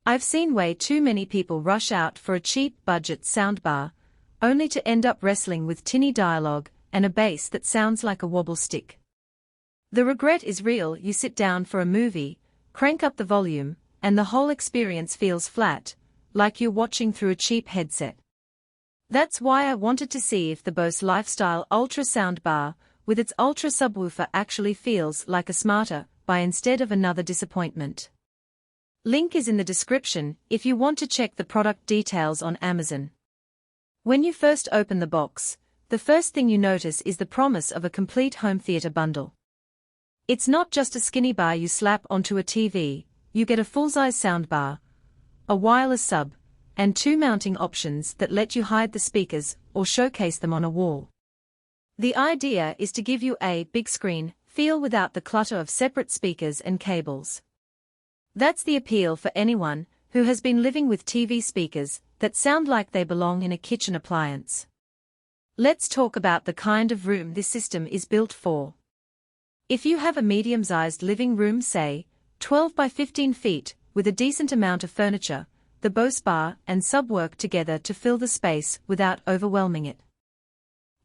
I've seen way too many people rush out for a cheap budget soundbar, only to end up wrestling with tinny dialogue and a bass that sounds like a wobble stick. The regret is real. You sit down for a movie, crank up the volume, and the whole experience feels flat, like you're watching through a cheap headset. That's why I wanted to see if the Bose Lifestyle Ultra soundbar, with its Ultra subwoofer, actually feels like a smarter buy instead of another disappointment. Link is in the description if you want to check the product details on Amazon. When you first open the box, the first thing you notice is the promise of a complete home theater bundle. It's not just a skinny bar you slap onto a TV, you get a full-size soundbar, a wireless sub, and 2 mounting options that let you hide the speakers or showcase them on a wall. The idea is to give you a big screen feel without the clutter of separate speakers and cables. That's the appeal for anyone who has been living with TV speakers that sound like they belong in a kitchen appliance. Let's talk about the kind of room this system is built for. If you have a medium-sized living room, say, 12 by 15 feet, with a decent amount of furniture, the Bose bar and sub work together to fill the space without overwhelming it.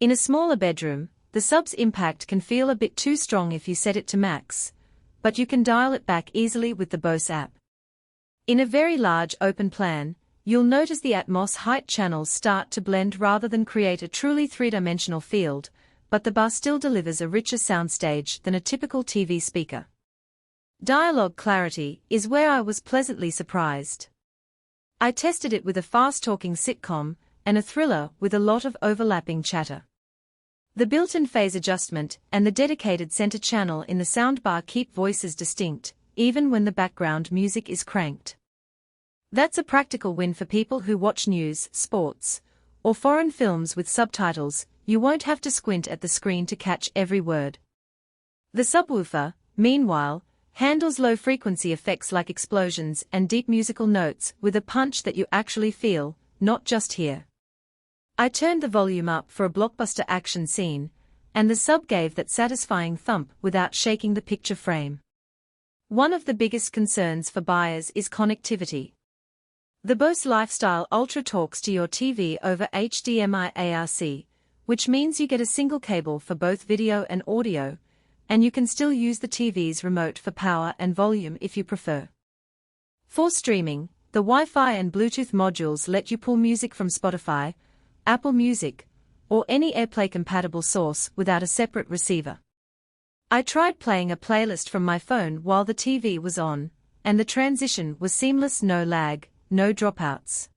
In a smaller bedroom, the sub's impact can feel a bit too strong if you set it to max, but you can dial it back easily with the Bose app. In a very large open plan, you'll notice the Atmos height channels start to blend rather than create a truly three-dimensional field, but the bar still delivers a richer soundstage than a typical TV speaker. Dialogue clarity is where I was pleasantly surprised. I tested it with a fast-talking sitcom and a thriller with a lot of overlapping chatter. The built-in phase adjustment and the dedicated center channel in the soundbar keep voices distinct, even when the background music is cranked. That's a practical win for people who watch news, sports, or foreign films with subtitles. You won't have to squint at the screen to catch every word. The subwoofer, meanwhile, handles low-frequency effects like explosions and deep musical notes with a punch that you actually feel, not just hear. I turned the volume up for a blockbuster action scene, and the sub gave that satisfying thump without shaking the picture frame. One of the biggest concerns for buyers is connectivity. The Bose Lifestyle Ultra talks to your TV over HDMI ARC, which means you get a single cable for both video and audio, and you can still use the TV's remote for power and volume if you prefer. For streaming, the Wi-Fi and Bluetooth modules let you pull music from Spotify, Apple Music, or any AirPlay-compatible source without a separate receiver. I tried playing a playlist from my phone while the TV was on, and the transition was seamless, no lag, no dropouts.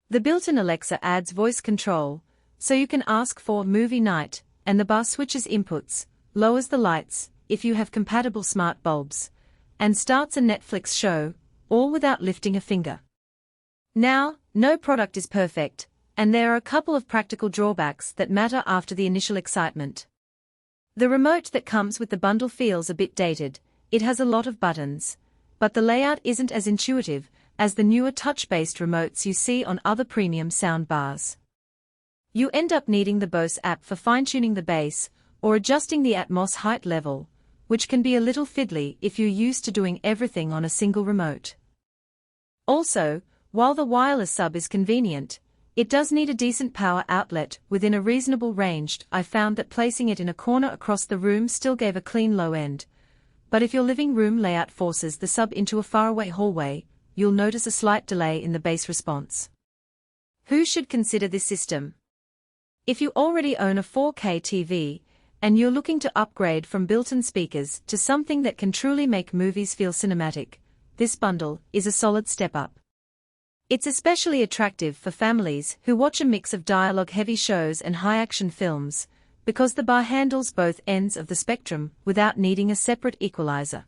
The built-in Alexa adds voice control, so you can ask for movie night, and the bar switches inputs, lowers the lights, if you have compatible smart bulbs, and starts a Netflix show, all without lifting a finger. Now, no product is perfect, and there are a couple of practical drawbacks that matter after the initial excitement. The remote that comes with the bundle feels a bit dated. It has a lot of buttons, but the layout isn't as intuitive as the newer touch-based remotes you see on other premium soundbars. You end up needing the Bose app for fine-tuning the bass or adjusting the Atmos height level, which can be a little fiddly if you're used to doing everything on a single remote. Also, while the wireless sub is convenient, it does need a decent power outlet within a reasonable range. I found that placing it in a corner across the room still gave a clean low end, but if your living room layout forces the sub into a faraway hallway, you'll notice a slight delay in the bass response. Who should consider this system? If you already own a 4K TV, and you're looking to upgrade from built-in speakers to something that can truly make movies feel cinematic, this bundle is a solid step up. It's especially attractive for families who watch a mix of dialogue-heavy shows and high-action films, because the bar handles both ends of the spectrum without needing a separate equalizer.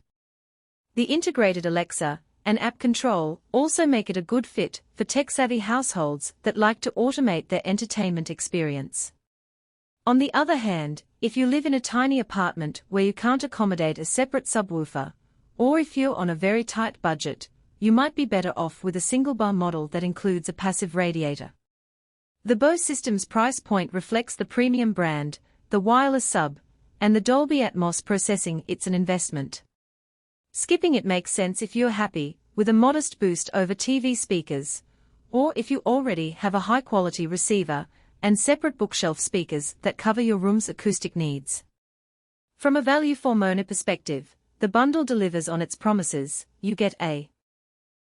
The integrated Alexa and app control also make it a good fit for tech-savvy households that like to automate their entertainment experience. On the other hand, if you live in a tiny apartment where you can't accommodate a separate subwoofer, or if you're on a very tight budget, you might be better off with a single-bar model that includes a passive radiator. The Bose system's price point reflects the premium brand, the wireless sub, and the Dolby Atmos processing. It's an investment. Skipping it makes sense if you're happy with a modest boost over TV speakers, or if you already have a high-quality receiver and separate bookshelf speakers that cover your room's acoustic needs. From a value for money perspective, the bundle delivers on its promises. You get a